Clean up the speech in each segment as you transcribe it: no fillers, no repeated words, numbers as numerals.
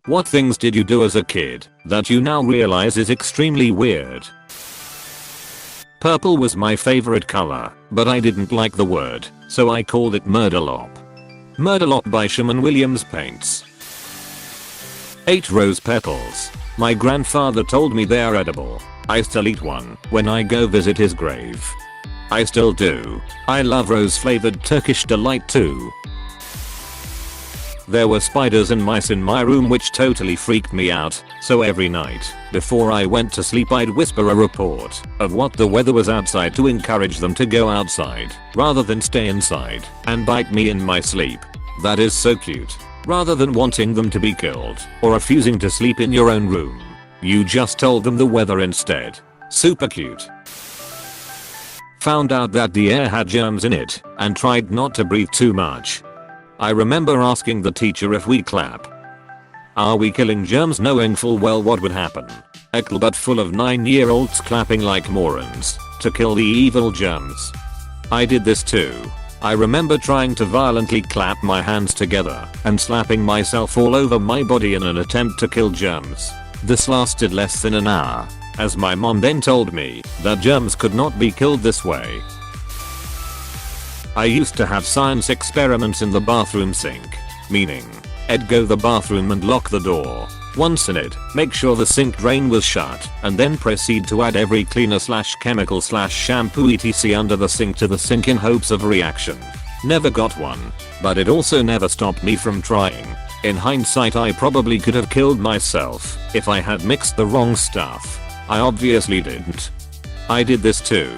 What things did you do as a kid that you now realize is extremely weird? Purple was my favorite color, but I didn't like the word, so I called it Murderlop. Murderlop by Sherman Williams Paints. 8 rose petals. My grandfather told me they are edible. I still eat one when I go visit his grave. I still do. I love rose flavored Turkish delight too. There were spiders and mice in my room which totally freaked me out, so every night, before I went to sleep I'd whisper a report of what the weather was outside to encourage them to go outside, rather than stay inside and bite me in my sleep. That is so cute. Rather than wanting them to be killed, or refusing to sleep in your own room, you just told them the weather instead. Super cute. Found out that the air had germs in it, and tried not to breathe too much. I remember asking the teacher if we clap. Are we killing germs, knowing full well what would happen? But full of 9-year-olds clapping like morons to kill the evil germs. I did this too. I remember trying to violently clap my hands together and slapping myself all over my body in an attempt to kill germs. This lasted less than an hour, as my mom then told me that germs could not be killed this way. I used to have science experiments in the bathroom sink, meaning I'd go to the bathroom and lock the door. Once in it, make sure the sink drain was shut, and then proceed to add every cleaner / chemical / shampoo etc under the sink to the sink in hopes of a reaction. Never got one, but it also never stopped me from trying. In hindsight I probably could have killed myself if I had mixed the wrong stuff. I obviously didn't. I did this too.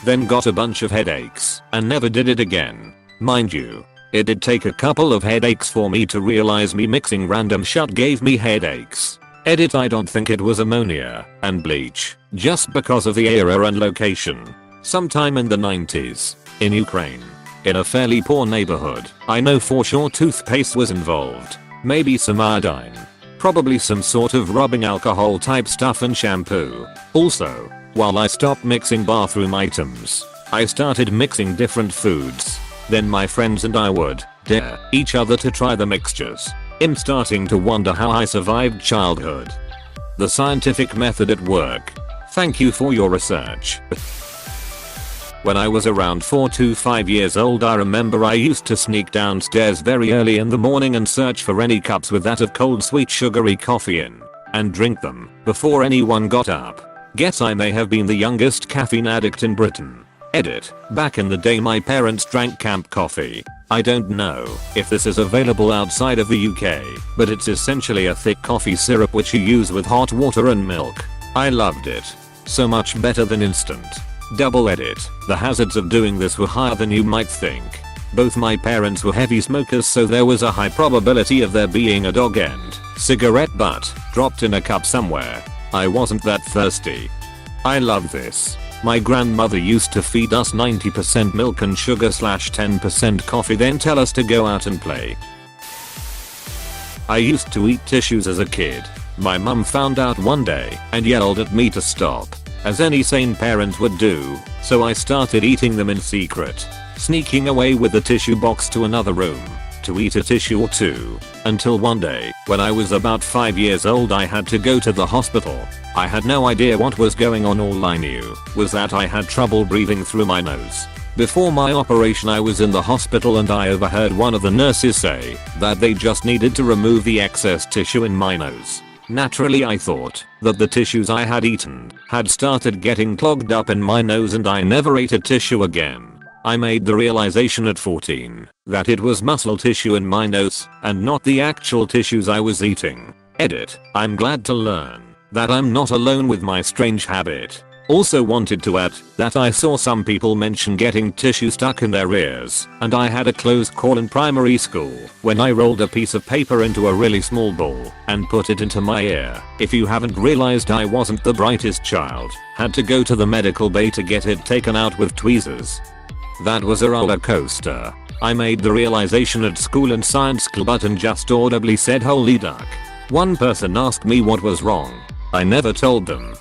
Then got a bunch of headaches and never did it again. Mind you, it did take a couple of headaches for me to realize me mixing random shit gave me headaches. I don't think it was ammonia and bleach, just because of the era and location. Sometime in the 90s, in Ukraine, in a fairly poor neighborhood. I know for sure toothpaste was involved. Maybe some iodine. Probably some sort of rubbing alcohol type stuff and shampoo. Also, while I stopped mixing bathroom items, I started mixing different foods. Then my friends and I would dare each other to try the mixtures. I'm starting to wonder how I survived childhood. The scientific method at work. Thank you for your research. When I was around 4 to 5 years old I remember I used to sneak downstairs very early in the morning and search for any cups with that of cold sweet sugary coffee in, and drink them before anyone got up. Guess I may have been the youngest caffeine addict in Britain. Back in the day my parents drank camp coffee. I don't know if this is available outside of the UK, but it's essentially a thick coffee syrup which you use with hot water and milk. I loved it. So much better than instant. The hazards of doing this were higher than you might think. Both my parents were heavy smokers, so there was a high probability of there being a dog and cigarette butt dropped in a cup somewhere. I wasn't that thirsty. I love this. My grandmother used to feed us 90% milk and sugar / 10% coffee, then tell us to go out and play. I used to eat tissues as a kid. My mum found out one day and yelled at me to stop, as any sane parent would do, so I started eating them in secret, sneaking away with the tissue box to another room to eat a tissue or two, until one day, when I was about 5 years old I had to go to the hospital. I had no idea what was going on, all I knew was that I had trouble breathing through my nose. Before my operation I was in the hospital and I overheard one of the nurses say that they just needed to remove the excess tissue in my nose. Naturally I thought that the tissues I had eaten had started getting clogged up in my nose and I never ate a tissue again. I made the realization at 14 that it was muscle tissue in my nose and not the actual tissues I was eating. I'm glad to learn that I'm not alone with my strange habit. Also wanted to add that I saw some people mention getting tissue stuck in their ears, and I had a close call in primary school when I rolled a piece of paper into a really small ball and put it into my ear. If you haven't realized I wasn't the brightest child, had to go to the medical bay to get it taken out with tweezers. That was a roller coaster. I made the realization at school in science club and just audibly said holy duck. One person asked me what was wrong. I never told them.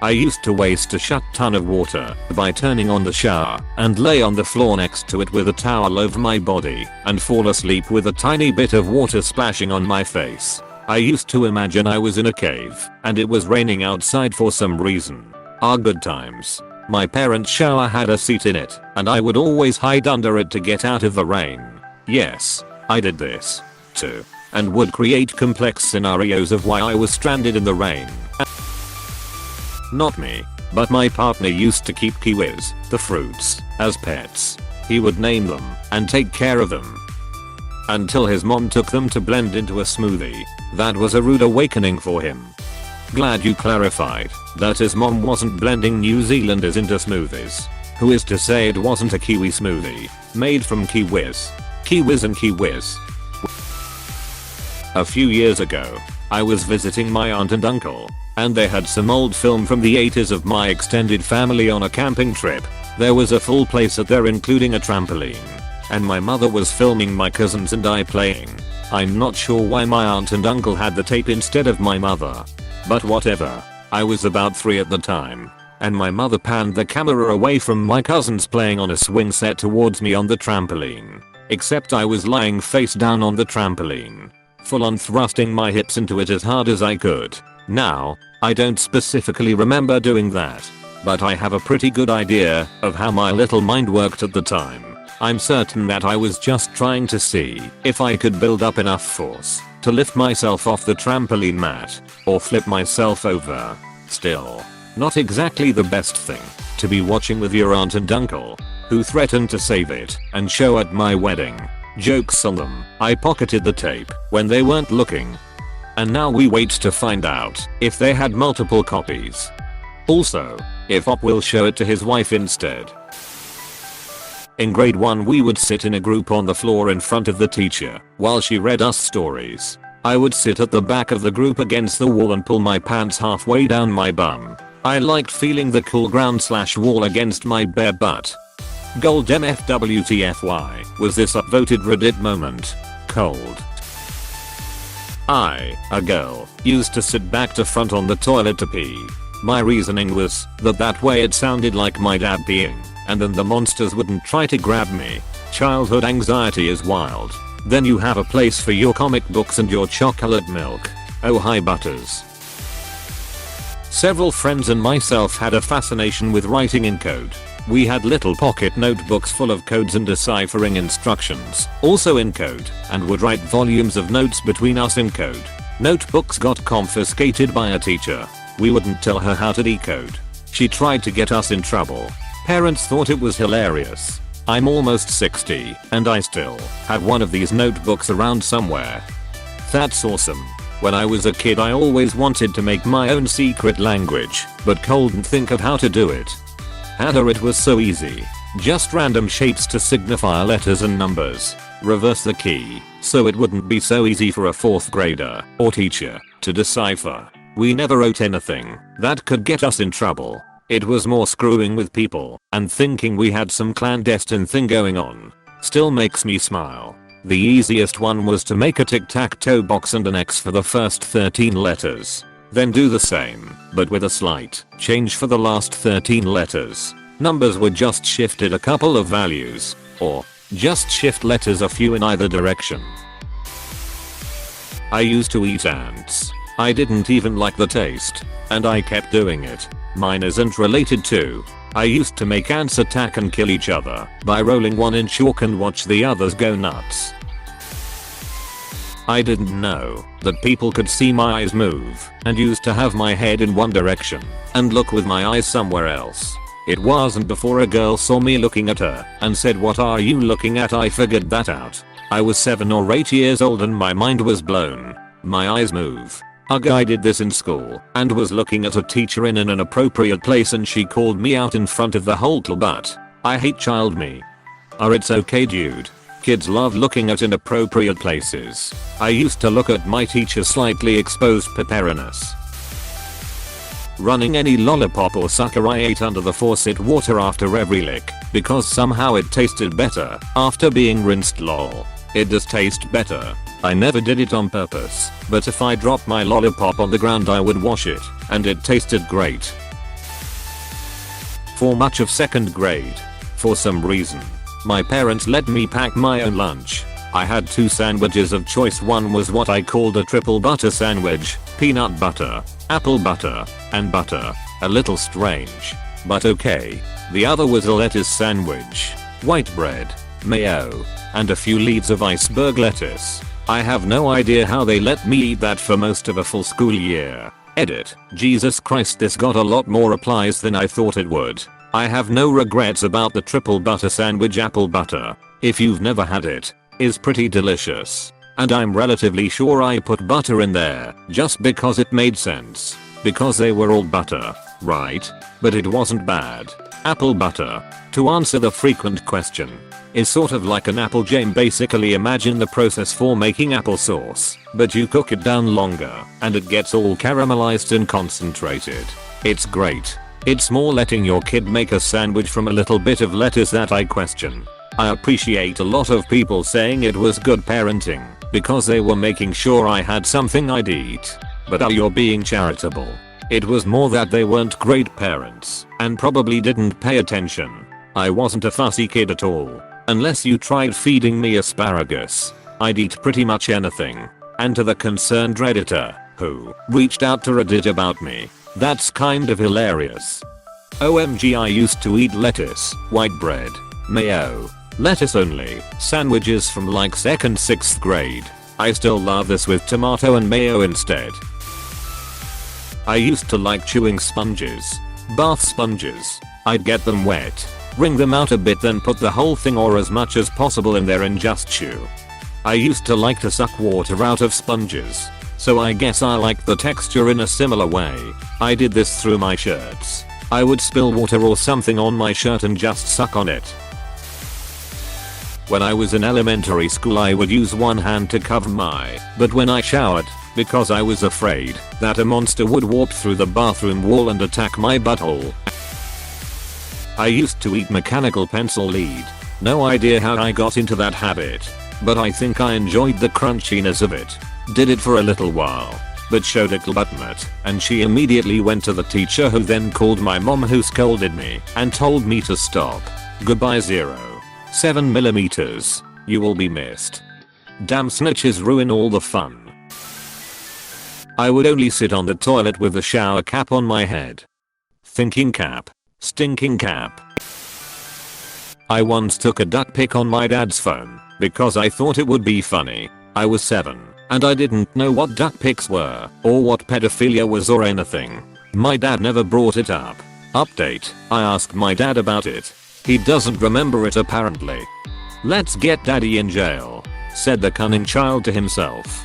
I used to waste a shit ton of water by turning on the shower and lay on the floor next to it with a towel over my body and fall asleep with a tiny bit of water splashing on my face. I used to imagine I was in a cave and it was raining outside for some reason. Good times. My parents' shower had a seat in it and I would always hide under it to get out of the rain. Yes, I did this too, and would create complex scenarios of why I was stranded in the rain. Not me, but my partner used to keep kiwis, the fruits, as pets. He would name them and take care of them until his mom took them to blend into a smoothie. That was a rude awakening for him. Glad you clarified that his mom wasn't blending New Zealanders into smoothies. Who is to say it wasn't a kiwi smoothie made from kiwis? Kiwis and kiwis. A few years ago, I was visiting my aunt and uncle, and they had some old film from the 80s of my extended family on a camping trip. There was a full playset there including a trampoline, and my mother was filming my cousins and I playing. I'm not sure why my aunt and uncle had the tape instead of my mother. But whatever. I was about 3 at the time, and my mother panned the camera away from my cousins playing on a swing set towards me on the trampoline. Except I was lying face down on the trampoline, full on thrusting my hips into it as hard as I could. Now, I don't specifically remember doing that, but I have a pretty good idea of how my little mind worked at the time. I'm certain that I was just trying to see if I could build up enough force to lift myself off the trampoline mat or flip myself over. Still, not exactly the best thing to be watching with your aunt and uncle, who threatened to save it and show at my wedding. Jokes on them. I pocketed the tape when they weren't looking, and now we wait to find out if they had multiple copies. Also, if Op will show it to his wife instead. In grade 1 we would sit in a group on the floor in front of the teacher while she read us stories. I would sit at the back of the group against the wall and pull my pants halfway down my bum. I liked feeling the cool ground/wall against my bare butt. Gold MFWTFY was this upvoted Reddit moment. Cold. I, a girl, used to sit back to front on the toilet to pee. My reasoning was that way it sounded like my dad peeing, and then the monsters wouldn't try to grab me. Childhood anxiety is wild. Then you have a place for your comic books and your chocolate milk. Oh hi butters. Several friends and myself had a fascination with writing in code. We had little pocket notebooks full of codes and deciphering instructions, also in code, and would write volumes of notes between us in code. Notebooks got confiscated by a teacher. We wouldn't tell her how to decode. She tried to get us in trouble. Parents thought it was hilarious. I'm almost 60, and I still have one of these notebooks around somewhere. That's awesome. When I was a kid I always wanted to make my own secret language, but couldn't think of how to do it. It was so easy. Just random shapes to signify letters and numbers. Reverse the key, so it wouldn't be so easy for a 4th grader or teacher to decipher. We never wrote anything that could get us in trouble. It was more screwing with people and thinking we had some clandestine thing going on. Still makes me smile. The easiest one was to make a tic-tac-toe box and an X for the first 13 letters. Then do the same, but with a slight change for the last 13 letters. Numbers were just shifted a couple of values, or just shift letters a few in either direction. I used to eat ants. I didn't even like the taste, and I kept doing it. Mine isn't related to. I used to make ants attack and kill each other by rolling one in chalk and watch the others go nuts. I didn't know that people could see my eyes move and used to have my head in one direction and look with my eyes somewhere else. It wasn't before a girl saw me looking at her and said, "What are you looking at?" I figured that out. I was 7 or 8 years old and my mind was blown. My eyes move. I did this in school and was looking at a teacher in an inappropriate place and she called me out in front of the whole class. But I hate child me. It's okay dude. Kids love looking at inappropriate places. I used to look at my teacher's slightly exposed pepperiness. Running any lollipop or sucker I ate under the faucet water after every lick because somehow it tasted better after being rinsed. Lol. It does taste better. I never did it on purpose, but if I dropped my lollipop on the ground I would wash it, and it tasted great. For much of 2nd grade. For some reason, my parents let me pack my own lunch. I had 2 sandwiches of choice. One was what I called a triple butter sandwich, peanut butter, apple butter, and butter. A little strange, but okay. The other was a lettuce sandwich, white bread, mayo, and a few leaves of iceberg lettuce. I have no idea how they let me eat that for most of a full school year. Edit. Jesus Christ, this got a lot more replies than I thought it would. I have no regrets about the triple butter sandwich. Apple butter, if you've never had it, is pretty delicious. And I'm relatively sure I put butter in there just because it made sense. Because they were all butter, right? But it wasn't bad. Apple butter, to answer the frequent question, is sort of like an apple jam. Basically imagine the process for making applesauce, but you cook it down longer and it gets all caramelized and concentrated. It's great. It's more letting your kid make a sandwich from a little bit of lettuce that I question. I appreciate a lot of people saying it was good parenting because they were making sure I had something I'd eat. But you're being charitable. It was more that they weren't great parents and probably didn't pay attention. I wasn't a fussy kid at all. Unless you tried feeding me asparagus, I'd eat pretty much anything. And to the concerned Redditor who reached out to Reddit about me, that's kind of hilarious. OMG, I used to eat lettuce, white bread, mayo, lettuce only sandwiches from like 2nd, 6th grade. I still love this with tomato and mayo instead. I used to like chewing sponges. Bath sponges. I'd get them wet, wring them out a bit, then put the whole thing or as much as possible in there and just chew. I used to like to suck water out of sponges, so I guess I like the texture in a similar way. I did this through my shirts. I would spill water or something on my shirt and just suck on it. When I was in elementary school I would use one hand to cover my butt when I showered, because I was afraid that a monster would warp through the bathroom wall and attack my butthole. I used to eat mechanical pencil lead. No idea how I got into that habit, but I think I enjoyed the crunchiness of it. Did it for a little while, but showed a butt nut, and she immediately went to the teacher, who then called my mom, who scolded me and told me to stop. Goodbye 0.7 mm. You will be missed. Damn snitches ruin all the fun. I would only sit on the toilet with the shower cap on my head. Thinking cap. Stinking cap. I once took a duck pic on my dad's phone because I thought it would be funny. I was 7 and I didn't know what duck pics were or what pedophilia was or anything. My dad never brought it up. Update. I asked my dad about it. He doesn't remember it apparently. Let's get daddy in jail, said the cunning child to himself.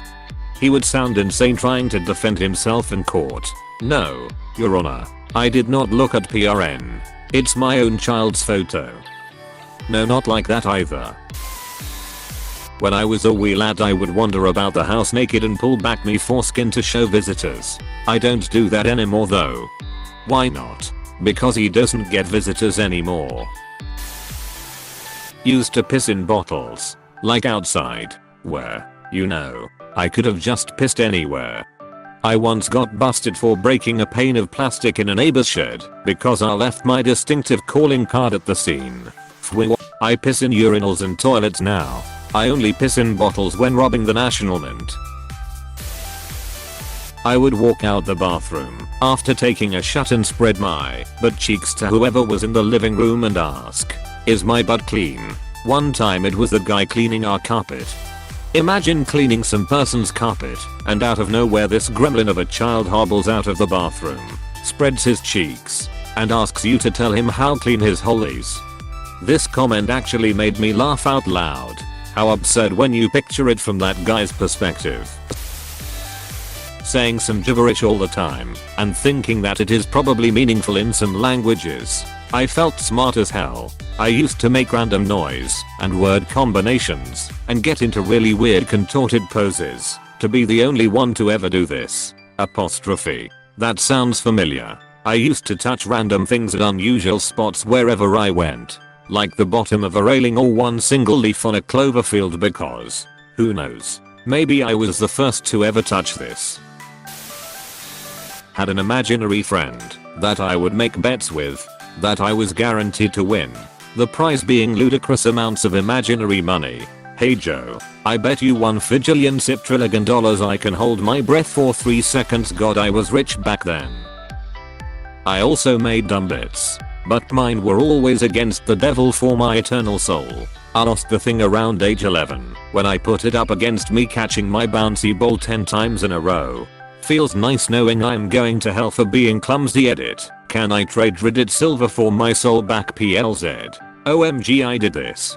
He would sound insane trying to defend himself in court. No, Your Honor, I did not look at PRN. It's my own child's photo. No, not like that either. When I was a wee lad I would wander about the house naked and pull back me foreskin to show visitors. I don't do that anymore though. Why not? Because he doesn't get visitors anymore. Used to piss in bottles. Like outside. Where, you know, I could have just pissed anywhere. I once got busted for breaking a pane of plastic in a neighbor's shed because I left my distinctive calling card at the scene. I piss in urinals and toilets now. I only piss in bottles when robbing the National Mint. I would walk out the bathroom after taking a shot and spread my butt cheeks to whoever was in the living room and ask, "Is my butt clean?" One time it was the guy cleaning our carpet. Imagine cleaning some person's carpet and out of nowhere this gremlin of a child hobbles out of the bathroom, spreads his cheeks, and asks you to tell him how clean his hole is. This comment actually made me laugh out loud. How absurd when you picture it from that guy's perspective. Saying some gibberish all the time and thinking that it is probably meaningful in some languages. I felt smart as hell. I used to make random noise and word combinations and get into really weird contorted poses to be the only one to ever do this. Apostrophe. That sounds familiar. I used to touch random things at unusual spots wherever I went. Like the bottom of a railing or one single leaf on a clover field because, who knows, maybe I was the first to ever touch this. Had an imaginary friend that I would make bets with. that I was guaranteed to win. The prize being ludicrous amounts of imaginary money. Hey Joe, I bet you $1 I can hold my breath for 3 seconds. God, I was rich back then. I also made dumb bits, but mine were always against the devil for my eternal soul. I lost the thing around age 11 when I put it up against me catching my bouncy ball 10 times in a row. Feels nice knowing I'm going to hell for being clumsy. Edit. Can I trade Reddit silver for my soul back? PLZ. OMG, I did this.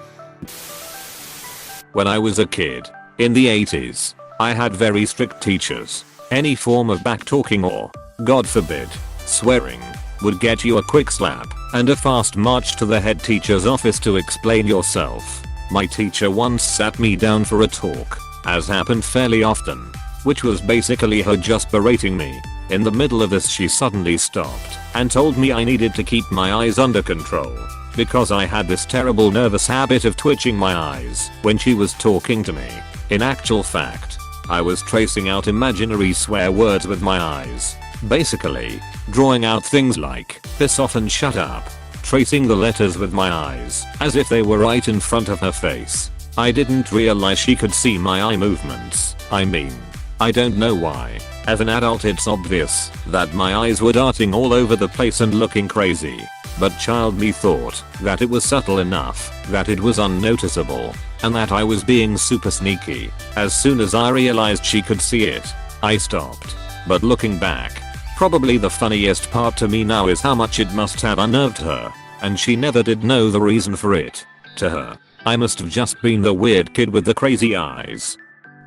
When I was a kid, in the 80s, I had very strict teachers. Any form of backtalking or, God forbid, swearing, would get you a quick slap and a fast march to the head teacher's office to explain yourself. My teacher once sat me down for a talk, as happened fairly often, which was basically her just berating me. In the middle of this she suddenly stopped and told me I needed to keep my eyes under control, because I had this terrible nervous habit of twitching my eyes when she was talking to me. In actual fact, I was tracing out imaginary swear words with my eyes. Basically, drawing out things like piss off and shut up, tracing the letters with my eyes as if they were right in front of her face. I didn't realize she could see my eye movements. I don't know why. As an adult it's obvious that my eyes were darting all over the place and looking crazy. But child me thought that it was subtle enough that it was unnoticeable and that I was being super sneaky. As soon as I realized she could see it, I stopped. But looking back, probably the funniest part to me now is how much it must have unnerved her, and she never did know the reason for it. To her, I must have just been the weird kid with the crazy eyes.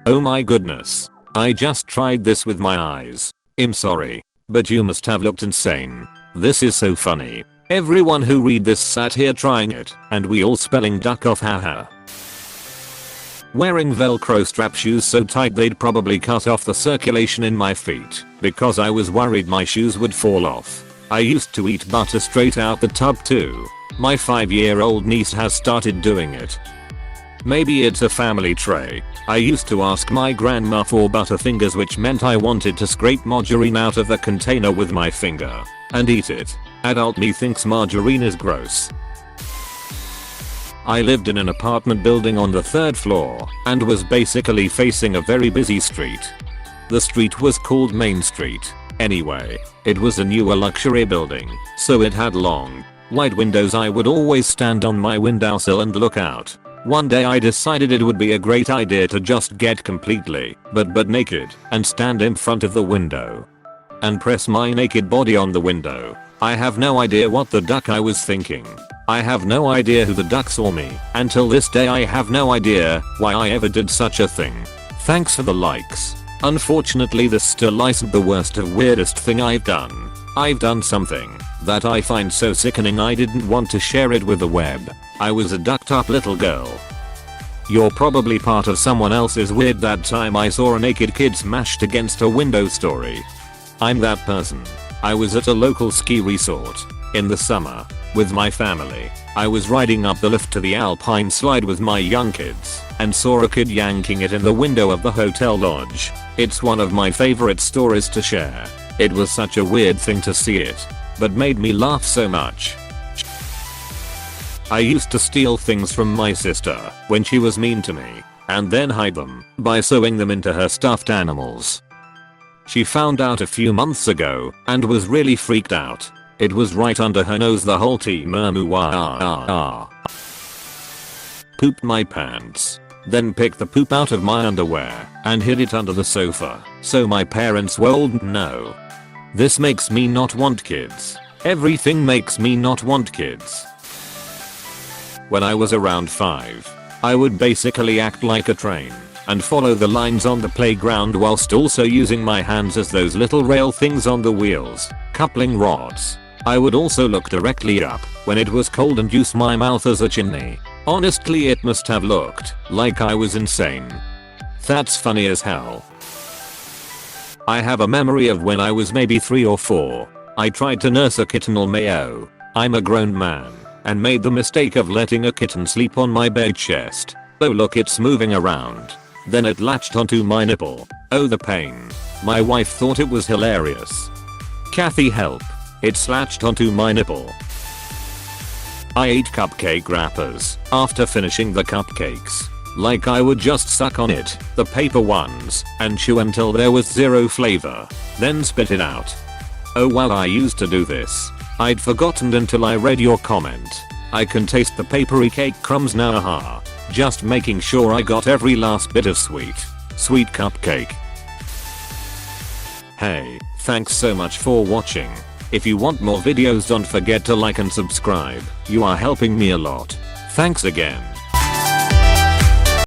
Oh my goodness, I just tried this with my eyes. I'm sorry, but you must have looked insane. This is so funny. Everyone who read this sat here trying it, and we all spelling duck off, haha. Wearing velcro strap shoes so tight they'd probably cut off the circulation in my feet, because I was worried my shoes would fall off. I used to eat butter straight out the tub too. My 5-year-old niece has started doing it. Maybe it's a family trait. I used to ask my grandma for butterfingers, which meant I wanted to scrape margarine out of the container with my finger and eat it. Adult me thinks margarine is gross. I lived in an apartment building on the 3rd floor and was basically facing a very busy street. The street was called Main Street. Anyway, it was a newer luxury building, so it had long, wide windows. I would always stand on my windowsill and look out. One day I decided it would be a great idea to just get completely but naked and stand in front of the window and press my naked body on the window. I have no idea what the duck I was thinking. I have no idea who the duck saw me. Until this day I have no idea why I ever did such a thing. Thanks for the likes. Unfortunately this still isn't the worst of weirdest thing I've done. I've done something that I find so sickening I didn't want to share it with the web. I was a ducked up little girl. You're probably part of someone else's weird that time I saw a naked kid smashed against a window story. I'm that person. I was at a local ski resort in the summer with my family. I was riding up the lift to the alpine slide with my young kids and saw a kid yanking it in the window of the hotel lodge. It's one of my favorite stories to share. It was such a weird thing to see it, but made me laugh so much. I used to steal things from my sister when she was mean to me and then hide them by sewing them into her stuffed animals. She found out a few months ago and was really freaked out. It was right under her nose the whole time. Pooped my pants. Then picked the poop out of my underwear and hid it under the sofa, so my parents won't know. This makes me not want kids. Everything makes me not want kids. When I was around 5, I would basically act like a train and follow the lines on the playground whilst also using my hands as those little rail things on the wheels, coupling rods. I would also look directly up when it was cold and use my mouth as a chimney. Honestly, it must have looked like I was insane. That's funny as hell. I have a memory of when I was maybe 3 or 4. I tried to nurse a kitten on Mayo. I'm a grown man and made the mistake of letting a kitten sleep on my bed chest. Oh look, it's moving around. Then it latched onto my nipple. Oh the pain. My wife thought it was hilarious. Kathy, help. It's latched onto my nipple. I ate cupcake wrappers after finishing the cupcakes. Like I would just suck on it, the paper ones, and chew until there was zero flavor, then spit it out. Oh wow, I used to do this. I'd forgotten until I read your comment. I can taste the papery cake crumbs now, haha. Just making sure I got every last bit of sweet cupcake. Hey, thanks so much for watching. If you want more videos, don't forget to like and subscribe. You are helping me a lot. Thanks again.